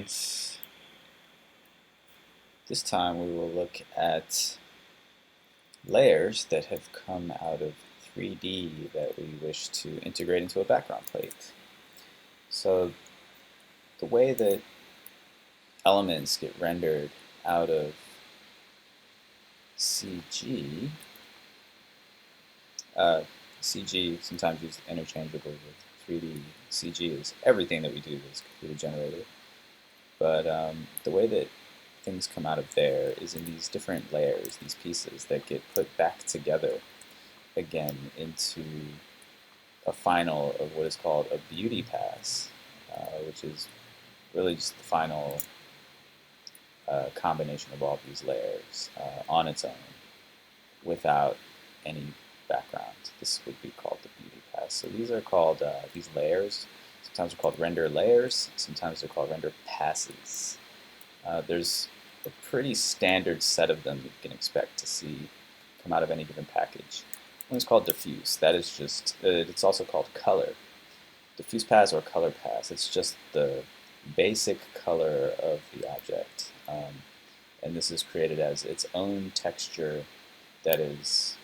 This time we will look at layers that have come out of 3D that we wish to integrate into a background plate. So the way that elements get rendered out of CG, CG sometimes used interchangeably with 3D. CG is everything that we do is computer generated. But the way that things come out of there is in these different layers, these pieces that get put back together again into a final of what is called a beauty pass, which is really just the final combination of all these layers on its own without any background. This would be called the beauty pass. So these are called, these layers, sometimes they're called render layers, sometimes they're called render passes. There's a pretty standard set of them that you can expect to see come out of any given package. One is called diffuse. That is just, it's also called color. Diffuse pass or color pass. It's just the basic color of the object. And this is created as its own texture that is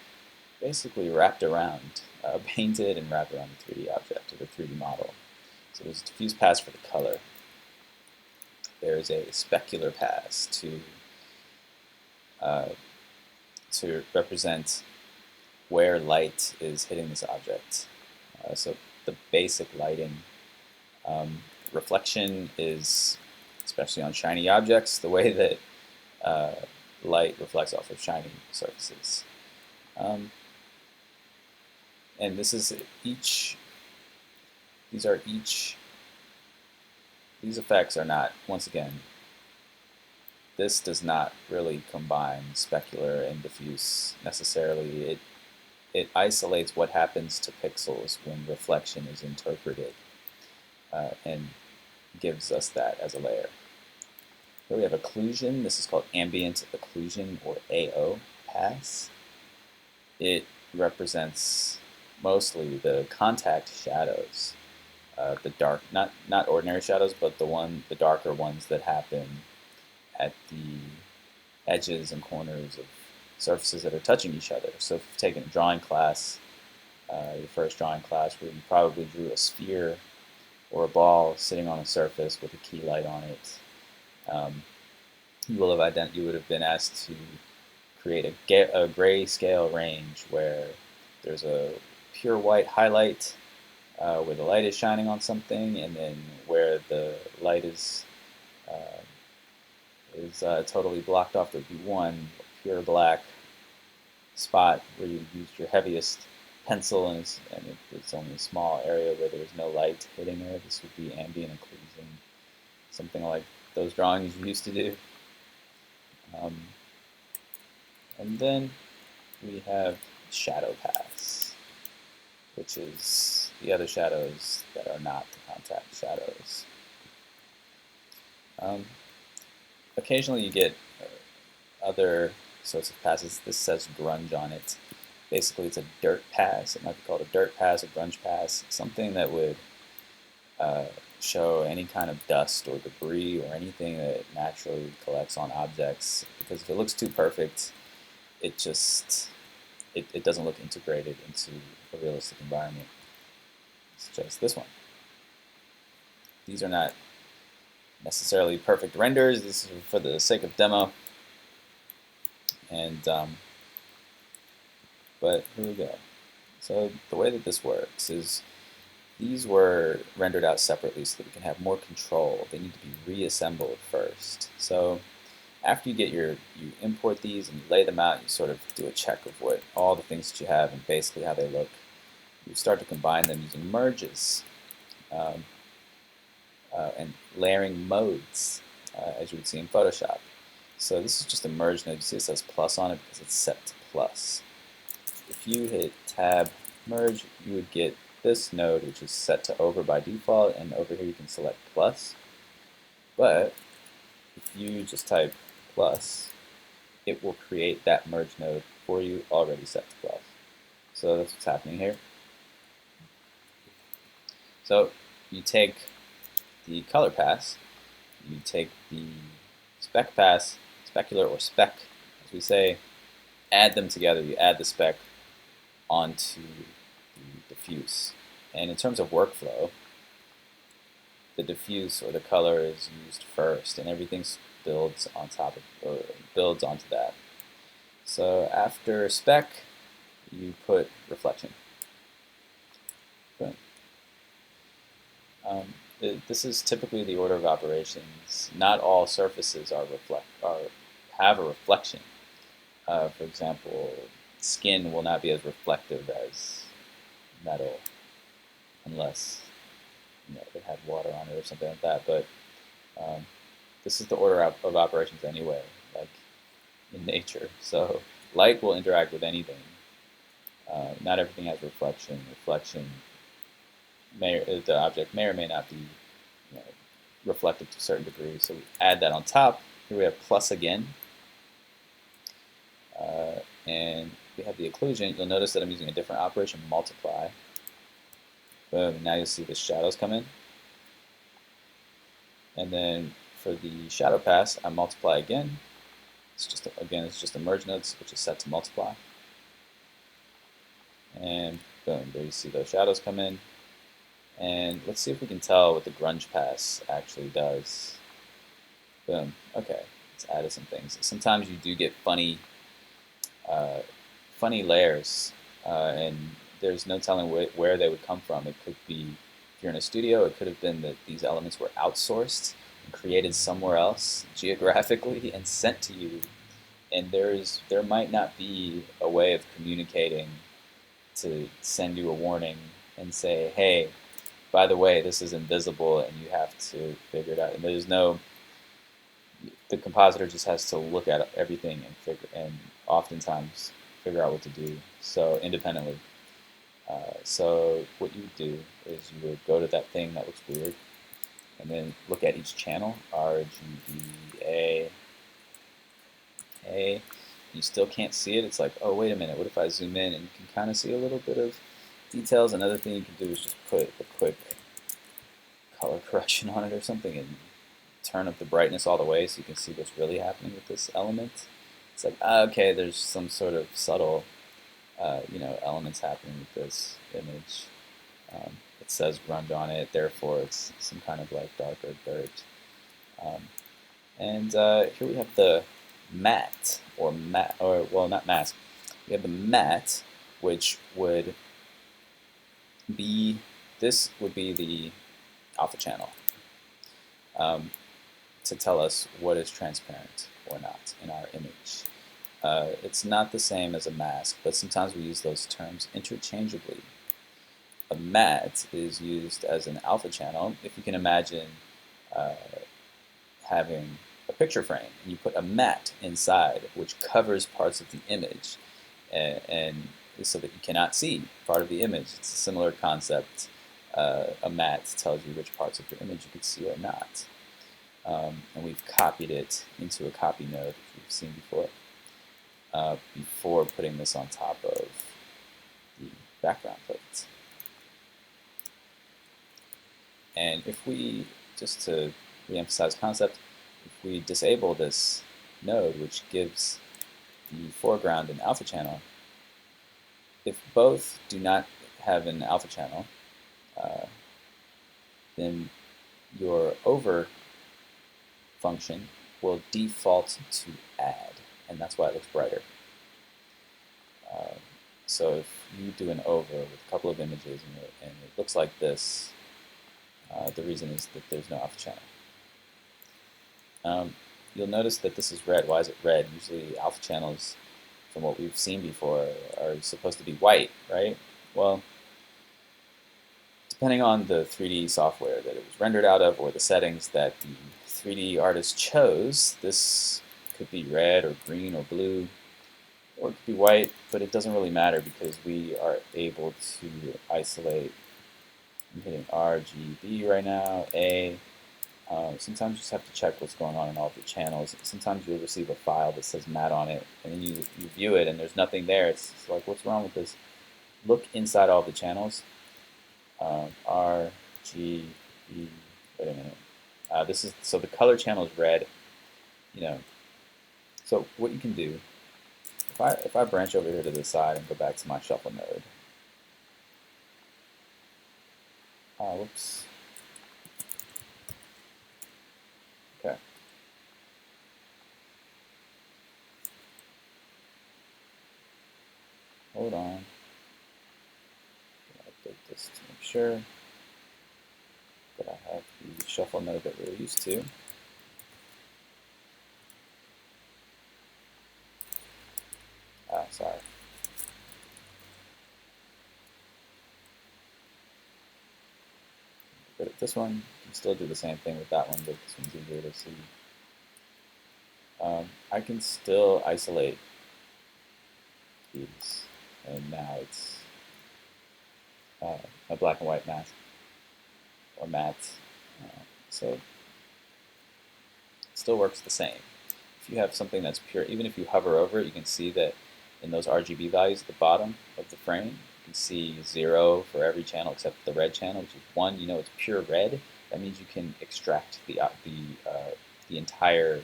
basically wrapped around, painted and wrapped around the 3D object or the 3D model. So there's a diffuse pass for the color. There's a specular pass to represent where light is hitting this object. So the basic lighting. Reflection is, especially on shiny objects, the way that light reflects off of shiny surfaces. And this is each, these effects are not, once again, this does not really combine specular and diffuse necessarily. It isolates what happens to pixels when reflection is interpreted and gives us that as a layer. Here we have occlusion. This is called ambient occlusion, or AO pass. It represents mostly the contact shadows, the dark, not ordinary shadows, but the darker ones that happen at the edges and corners of surfaces that are touching each other. So if you've taken a drawing class, your first drawing class, where you probably drew a sphere or a ball sitting on a surface with a key light on it, you would have been asked to create a grayscale range where there's a pure white highlight where the light is shining on something, and then where the light is totally blocked off, there'd be one pure black spot where you used your heaviest pencil, and it's only a small area where there's no light hitting there. This would be ambient occlusion, something like those drawings you used to do. And then we have shadow pass, which is the other shadows that are not the contact shadows. Occasionally you get other sorts of passes. This says grunge on it. Basically it's a dirt pass. It might be called a dirt pass, a grunge pass, something that would show any kind of dust or debris or anything that naturally collects on objects, because if it looks too perfect, it doesn't look integrated into a realistic environment. It's just this one. These are not necessarily perfect renders. This is for the sake of demo. And but here we go. So the way that this works is these were rendered out separately so that we can have more control. They need to be reassembled first. So after you import these and you lay them out, you sort of do a check of what all the things that you have and basically how they look. You start to combine them using merges and layering modes, as you would see in Photoshop. So this is just a merge node. You see it says plus on it because it's set to plus. If you hit tab merge, you would get this node, which is set to over by default, and over here you can select plus. But if you just type plus, it will create that merge node for you already set to plus. So that's what's happening here. So you take the color pass, you take the spec pass, specular or spec, as we say, add them together. You add the spec onto the diffuse. And in terms of workflow, the diffuse or the color is used first, and everything builds on top of or builds onto that. So after spec, you put reflection. Boom. This is typically the order of operations. Not all surfaces have a reflection. For example, skin will not be as reflective as metal, unless it had water on it or something like that. But this is the order of operations anyway, like in nature. So light will interact with anything. Not everything has reflection. The object may or may not be reflective to a certain degree. So we add that on top. Here we have plus again. And we have the occlusion. You'll notice that I'm using a different operation, multiply. Boom, now you'll see the shadows come in. And then for the shadow pass, I multiply again. It's just a merge nodes, which is set to multiply. And boom, there you see those shadows come in. And let's see if we can tell what the grunge pass actually does. Boom, okay, let's add some things. Sometimes you do get funny layers, and there's no telling where they would come from. It could be, if you're in a studio, it could have been that these elements were outsourced and created somewhere else geographically and sent to you. And there might not be a way of communicating to send you a warning and say, hey, by the way, this is invisible and you have to figure it out. And the compositor just has to look at everything and oftentimes figure out what to do, so independently. So what you would do is you would go to that thing that looks weird and then look at each channel, R, G, B, A. You still can't see it. It's like, oh, wait a minute, what if I zoom in? And you can kind of see a little bit of details. Another thing you can do is just put a quick color correction on it or something and turn up the brightness all the way so you can see what's really happening with this element. It's like, okay, there's some sort of subtle elements happening with this image. It says grunge on it, therefore it's some kind of like darker dirt. Here we have the matte, or not mask. We have the matte, which would be, this would be the alpha channel to tell us what is transparent or not in our image. It's not the same as a mask, but sometimes we use those terms interchangeably. A matte is used as an alpha channel. If you can imagine having a picture frame, and you put a matte inside, which covers parts of the image, and so that you cannot see part of the image. It's a similar concept. A matte tells you which parts of your image you could see or not. And we've copied it into a copy node, which we've seen before putting this on top of the background plate. And if we, just to re-emphasize concept, if we disable this node, which gives the foreground an alpha channel, if both do not have an alpha channel, then your over function will default to add, and that's why it looks brighter. So if you do an over with a couple of images and it looks like this, the reason is that there's no alpha channel. You'll notice that this is red. Why is it red? Usually alpha channels, from what we've seen before, are supposed to be white, right? Well, depending on the 3D software that it was rendered out of or the settings that the 3D artist chose, this could be red or green or blue, or it could be white, but it doesn't really matter because we are able to isolate. I'm hitting R, G, B right now, A. Sometimes you just have to check what's going on in all of your channels. Sometimes you'll receive a file that says matte on it, and then you view it and there's nothing there. It's like, what's wrong with this? Look inside all the channels. R, G, B, wait a minute. So the color channel is red. You know, so what you can do, if I branch over here to the side and go back to my shuffle node. Whoops. Okay. Hold on. Update this to make sure that I have the shuffle node that we're used to. Sorry. But at this one, you can still do the same thing with that one, but this one's easier to see. I can still isolate these, and now it's a black and white mask or matte. So it still works the same. If you have something that's pure, even if you hover over it, you can see that in those RGB values at the bottom of the frame, you can see 0 for every channel except the red channel, which is 1. You know it's pure red. That means you can extract the entire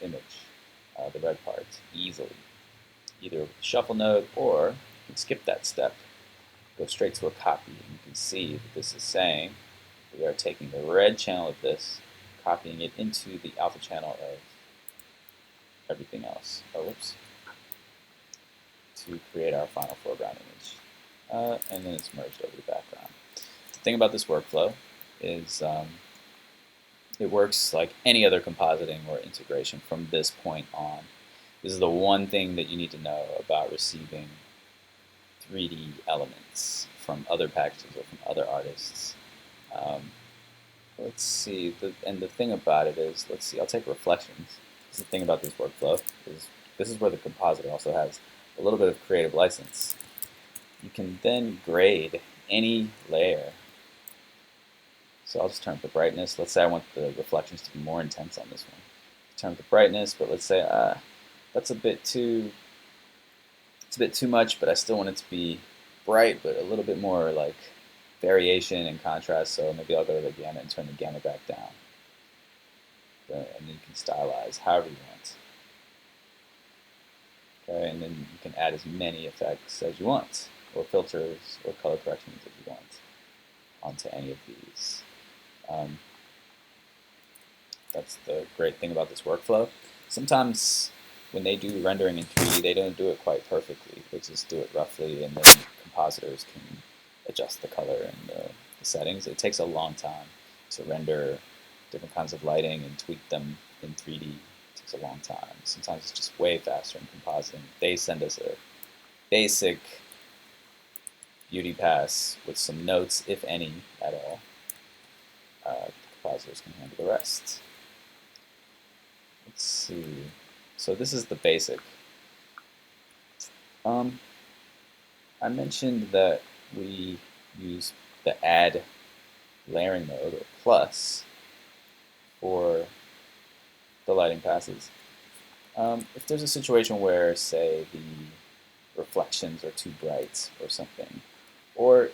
image, the red parts, easily, either with the shuffle node, or you can skip that step, go straight to a copy, and you can see that this is saying we are taking the red channel of this, copying it into the alpha channel of everything else. Oh, whoops. To create our final foreground image. And then it's merged over the background. The thing about this workflow is it works like any other compositing or integration from this point on. This is the one thing that you need to know about receiving 3D elements from other packages or from other artists. Let's see, and the thing about it is, let's see, I'll take reflections. This is the thing about this workflow, is this is where the compositor also has a little bit of creative license. You can then grade any layer. So I'll just turn up the brightness. Let's say I want the reflections to be more intense on this one. Turn up the brightness, but let's say that's a bit too much, but I still want it to be bright, but a little bit more like variation and contrast. So maybe I'll go to the gamma and turn the gamma back down. And then you can stylize however you want. Okay, and then you can add as many effects as you want, or filters, or color corrections as you want onto any of these. That's the great thing about this workflow. Sometimes when they do rendering in 3D, they don't do it quite perfectly. They just do it roughly, and then compositors can adjust the color and the settings. It takes a long time to render different kinds of lighting and tweak them in 3D. It takes a long time. Sometimes it's just way faster in compositing. They send us a basic beauty pass with some notes, if any, at all. Compositors can handle the rest. Let's see. So this is the basic. I mentioned that we use the add layering mode, or plus, for the lighting passes. If there's a situation where, say, the reflections are too bright or something, or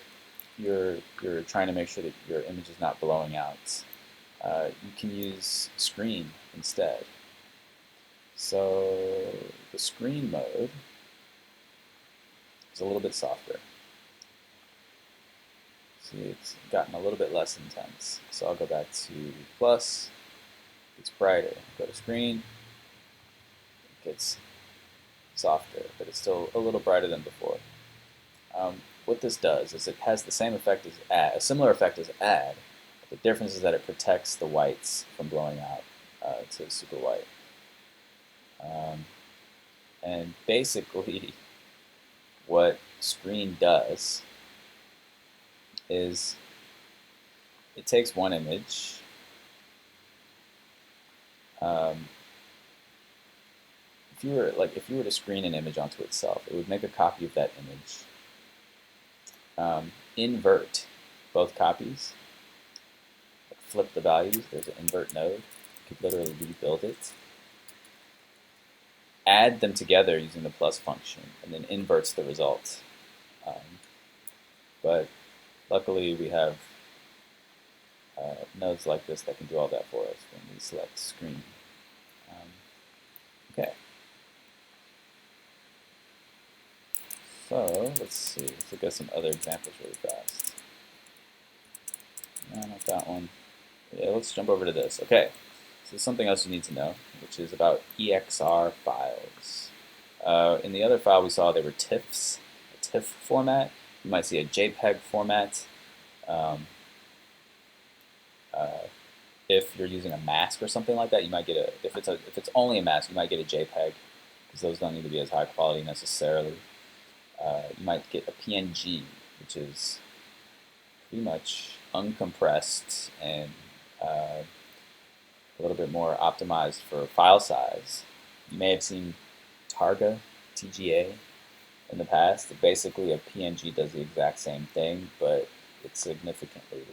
you're trying to make sure that your image is not blowing out, you can use screen instead. So the screen mode is a little bit softer. See, it's gotten a little bit less intense. So I'll go back to plus. It's brighter. Go to screen. It gets softer, but it's still a little brighter than before. What this does is it has the same effect as add, a similar effect as add. But the difference is that it protects the whites from blowing out to super white. And basically, what screen does is it takes one image, if you were to screen an image onto itself, it would make a copy of that image, invert both copies, flip the values. There's an invert node. You could literally rebuild it. Add them together using the plus function, and then inverts the result. But luckily we have nodes like this that can do all that for us when we select screen. Okay. So let's see. Let's look at some other examples really fast. No, not that one. Yeah, let's jump over to this. Okay. So there's something else you need to know, which is about EXR files. In the other file we saw they were TIFFs, a TIFF format. You might see a JPEG format. Um, if you're using a mask or something like that, you might get a. If it's only a mask, you might get a JPEG, because those don't need to be as high quality necessarily. You might get a PNG, which is pretty much uncompressed and a little bit more optimized for file size. You may have seen Targa, TGA, in the past. Basically, a PNG does the exact same thing, but it's significantly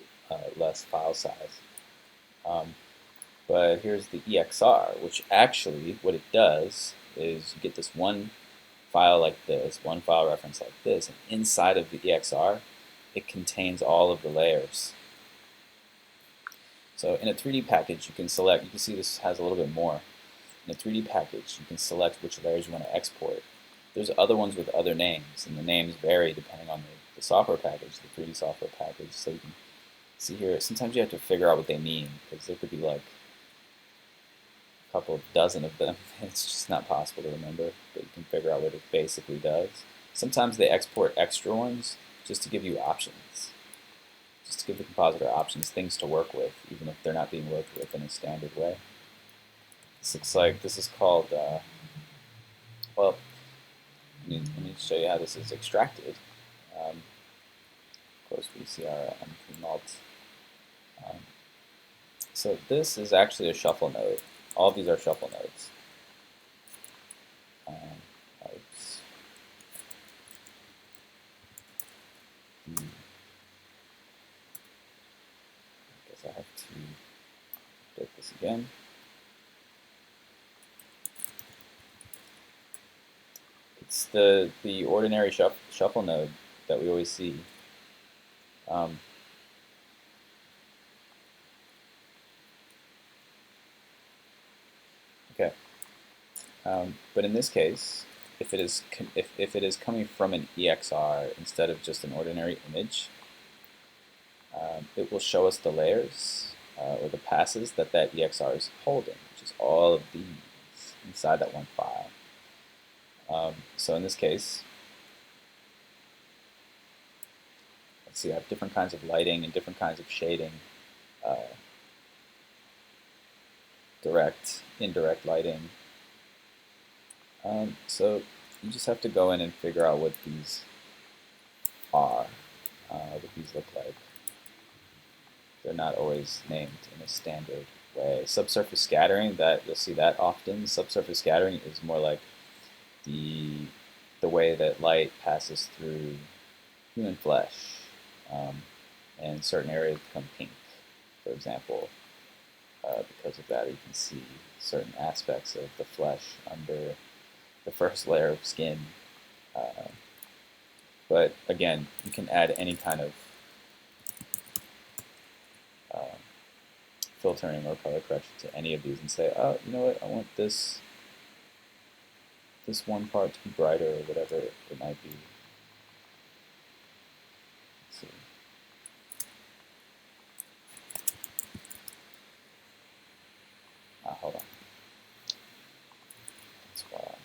less file size. But here's the EXR, which actually, what it does is you get this one file like this, one file reference like this, and inside of the EXR, it contains all of the layers. So in a 3D package, you can select, you can see this has a little bit more. In a 3D package, you can select which layers you want to export. There's other ones with other names, and the names vary depending on the software package, the 3D software package. So you can see here, sometimes you have to figure out what they mean, because there could be like a couple of dozen of them. It's just not possible to remember, but you can figure out what it basically does. Sometimes they export extra ones just to give you options, just to give the compositor options, things to work with, even if they're not being worked with in a standard way. This looks like this is called, well, let me show you how this is extracted. Of course, we see our mult. So this is actually a shuffle node. All of these are shuffle nodes. Oops. I guess I have to update this again. It's the ordinary shuffle node that we always see. Okay. But in this case, if it is coming from an EXR instead of just an ordinary image, it will show us the layers or the passes that EXR is holding, which is all of these inside that one file. So in this case, let's see, I have different kinds of lighting and different kinds of shading, direct, indirect lighting. So you just have to go in and figure out what these are, what these look like. They're not always named in a standard way. Subsurface scattering, that you'll see that often. Subsurface scattering is more like the way that light passes through human flesh, and certain areas become pink, for example. Because of that, you can see certain aspects of the flesh under the first layer of skin. But again, you can add any kind of filtering or color correction to any of these and say, oh, you know what, I want this one part to be brighter, or whatever it might be. Let's see. Hold on. That's why.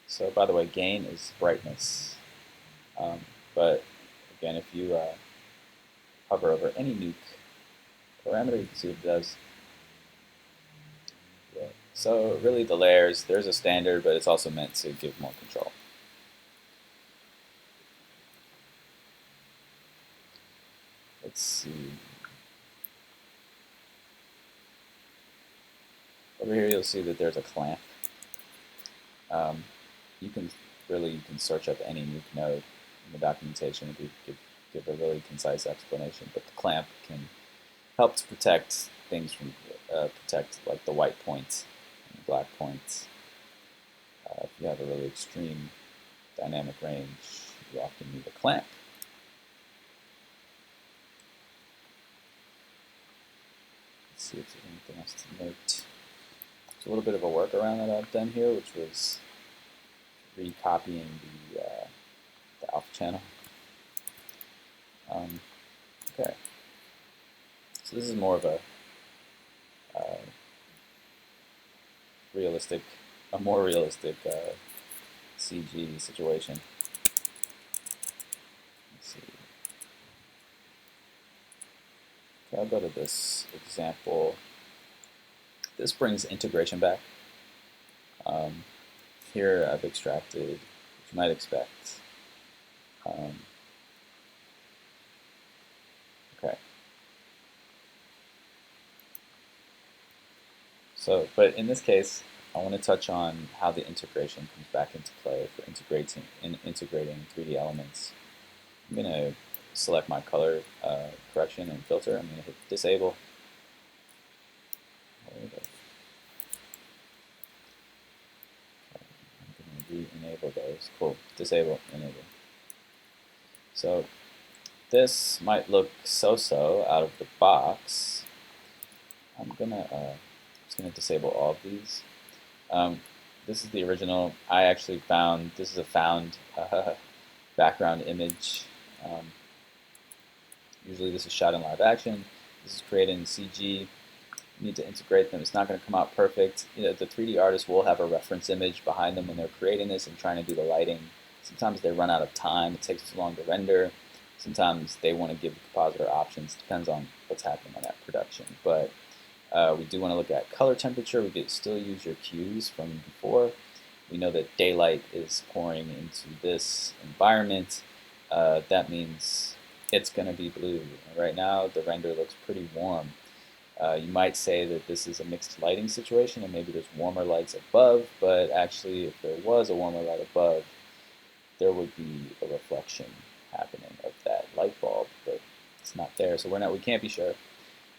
So by the way, gain is brightness. But again, if you hover over any Nuke parameter, you can see what it does. Yeah. So really the layers, there's a standard, but it's also meant to give more control. Let's see. Over here you'll see that there's a clamp. You can search up any Nuke node in the documentation to give a really concise explanation, but the clamp can help to protect things from protect like the white points and the black points. If you have a really extreme dynamic range, you often need a clamp. Let's see if there's anything else to note. There's a little bit of a workaround that I've done here, which was recopying the alpha channel. Okay, so this is more of a more realistic CG situation. Let's see. Okay, I'll go to this example. This brings integration back. Here I've extracted what you might expect. Okay. So, but in this case, I want to touch on how the integration comes back into play for integrating 3D elements. I'm going to select my color correction and filter. I'm going to hit disable. I'm going to re-enable those. Cool. Disable, enable. So this might look so-so out of the box. I'm just gonna disable all of these. This is the original. I actually found this is a found background image. Usually this is shot in live action. This is created in CG. You need to integrate them. It's not going to come out perfect. You know, the 3D artist will have a reference image behind them when they're creating this and trying to do the lighting. Sometimes they run out of time. It takes too long to render. Sometimes they want to give the compositor options. Depends on what's happening on that production. But we do want to look at color temperature. We could still use your cues from before. We know that daylight is pouring into this environment. That means it's going to be blue. Right now, the render looks pretty warm. You might say that this is a mixed lighting situation and maybe there's warmer lights above, but actually if there was a warmer light above, there would be a reflection happening of that light bulb, but it's not there. So we can't be sure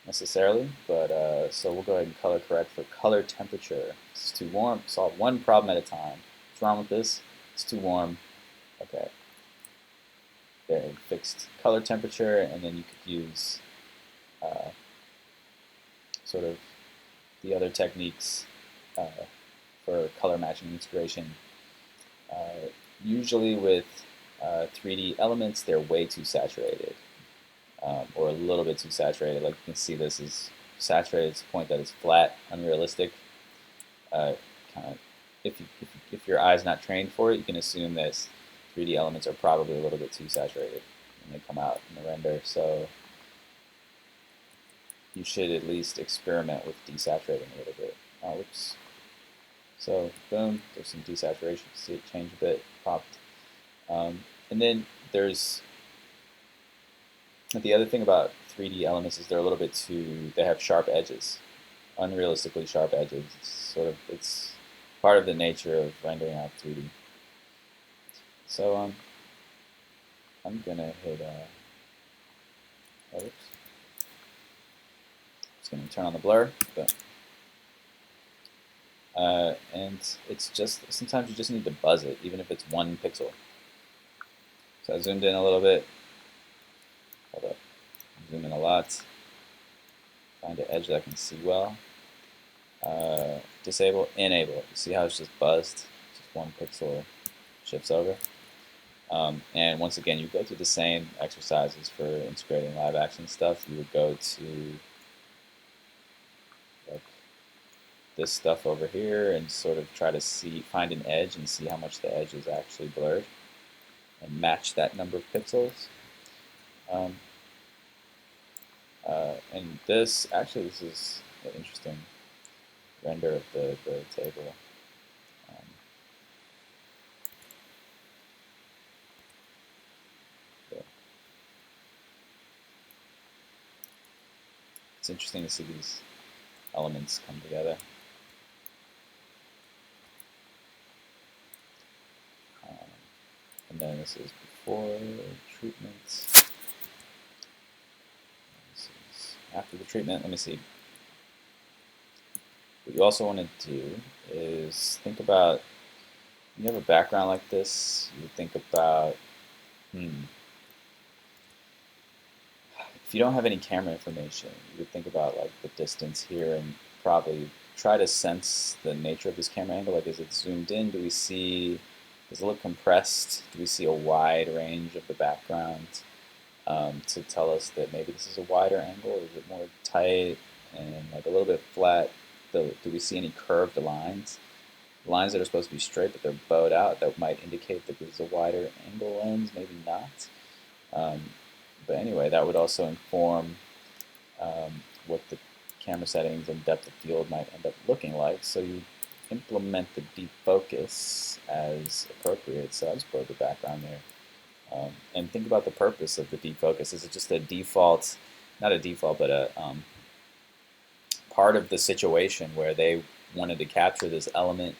necessarily, but so we'll go ahead and color correct for color temperature. It's too warm. Solve one problem at a time. What's wrong with this? It's too warm. Okay. There, fixed color temperature, and then you could use sort of the other techniques for color matching integration. Usually with 3D elements, they're way too saturated. Or a little bit too saturated. Like you can see, this is saturated to the point that it's flat, unrealistic. Kind of, if your eye's not trained for it, you can assume that 3D elements are probably a little bit too saturated when they come out in the render. So you should at least experiment with desaturating a little bit. Whoops. So boom, there's some desaturation. See it change a bit, popped. And then there's the other thing about 3D elements is they're a little bit they have sharp edges, unrealistically sharp edges. It's part of the nature of rendering out 3D. So I'm gonna hit, oops. Just gonna turn on the blur, and it's just, sometimes you just need to buzz it, even if it's 1 pixel. So I zoomed in a little bit. Hold up. Zoom in a lot. Find an edge that I can see well. Disable, enable. You see how it's just buzzed? Just 1 pixel shifts over. And once again, you go through the same exercises for integrating live action stuff. You would go to like this stuff over here and sort of try to find an edge and see how much the edge is actually blurred and match that number of pixels. And this is an interesting render of the table. It's interesting to see these elements come together. And then this is before treatment. This is after the treatment. Let me see. What you also want to do is think about you have a background like this, you would think about, if you don't have any camera information, you would think about like the distance here and probably try to sense the nature of this camera angle. Like, is it zoomed in? Do we see, does it look compressed? Do we see a wide range of the background to tell us that maybe this is a wider angle? Is it more tight and like a little bit flat? Do we see any curved lines? Lines that are supposed to be straight, but they're bowed out, that might indicate that this is a wider angle lens, maybe not. But anyway, that would also inform what the camera settings and depth of field might end up looking like. So you implement the defocus as appropriate. So I'll just put the background there. And think about the purpose of the defocus. Is it just a default, not a default, but a part of the situation where they wanted to capture this element,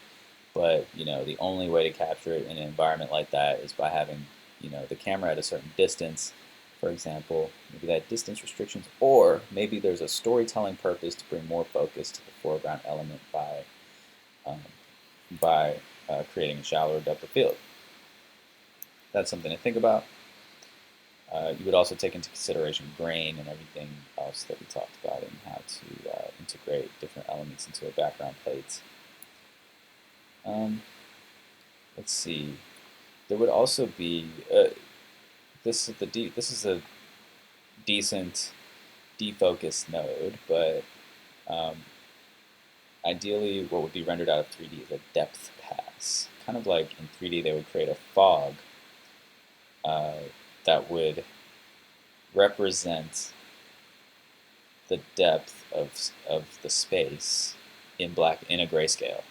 but the only way to capture it in an environment like that is by having the camera at a certain distance, for example. Maybe that distance restrictions, or maybe there's a storytelling purpose to bring more focus to the foreground element by creating a shallower depth of field. That's something to think about. You would also take into consideration grain and everything else that we talked about and how to integrate different elements into a background plate. Let's see. There would also be this is a decent defocus node, but ideally, what would be rendered out of 3D is a depth pass. Kind of like in 3D, they would create a fog that would represent the depth of the space in a grayscale,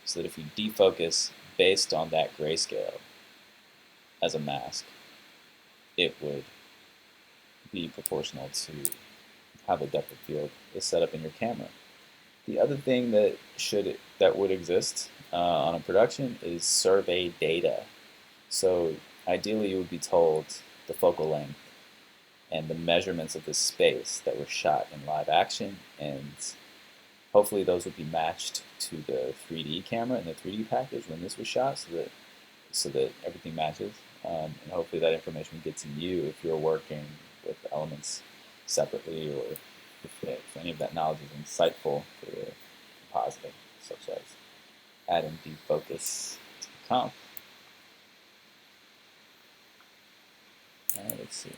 so that if you defocus based on that grayscale as a mask, it would be proportional to how the depth of field is set up in your camera. The other thing that would exist on a production is survey data. So ideally, you would be told the focal length and the measurements of the space that were shot in live action, and hopefully those would be matched to the 3D camera and the 3D package when this was shot, so that everything matches. And hopefully that information gets in you if you're working with elements separately, or if any of that knowledge is insightful for your compositing, such as adding defocus to the comp. Let's see.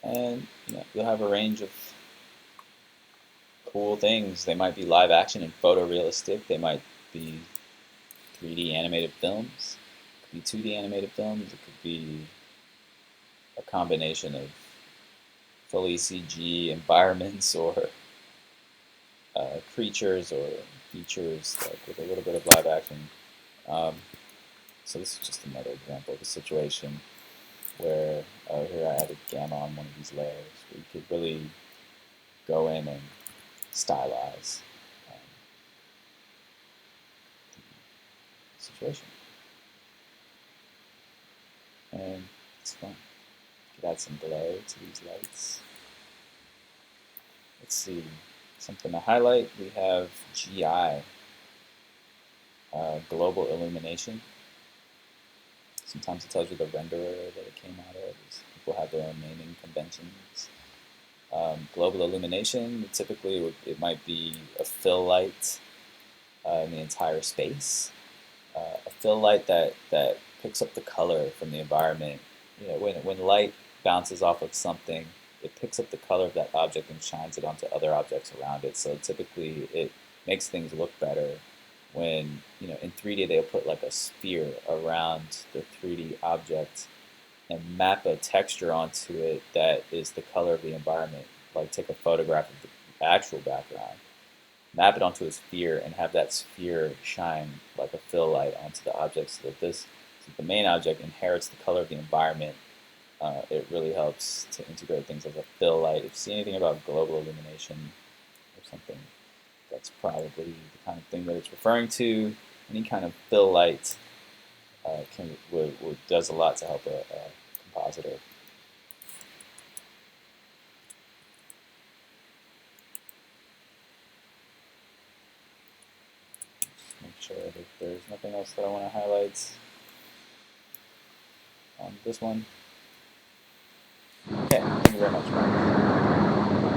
And you'll have a range of cool things. They might be live action and photorealistic. They might be 3D animated films. It could be 2D animated films. It could be a combination of fully CG environments, or creatures, or features like with a little bit of live action. So this is just another example of a situation where here I added gamma on one of these layers, where you could really go in and stylize the situation. And it's fun. You could add some glow to these lights. Let's see, something to highlight. We have GI, global illumination. Sometimes it tells you the renderer that it came out of. People have their own naming conventions. Global illumination, typically it might be a fill light in the entire space. A fill light that picks up the color from the environment. When light bounces off of something, it picks up the color of that object and shines it onto other objects around it. So typically it makes things look better when, in 3D they'll put like a sphere around the 3D object and map a texture onto it that is the color of the environment. Like take a photograph of the actual background, map it onto a sphere, and have that sphere shine like a fill light onto the object, so that the main object inherits the color of the environment. It really helps to integrate things like a fill light. If you see anything about global illumination or something, that's probably the kind of thing that it's referring to. Any kind of fill light does a lot to help a compositor. sure that there's nothing else that I want to highlight on this one. Okay, thank you very much.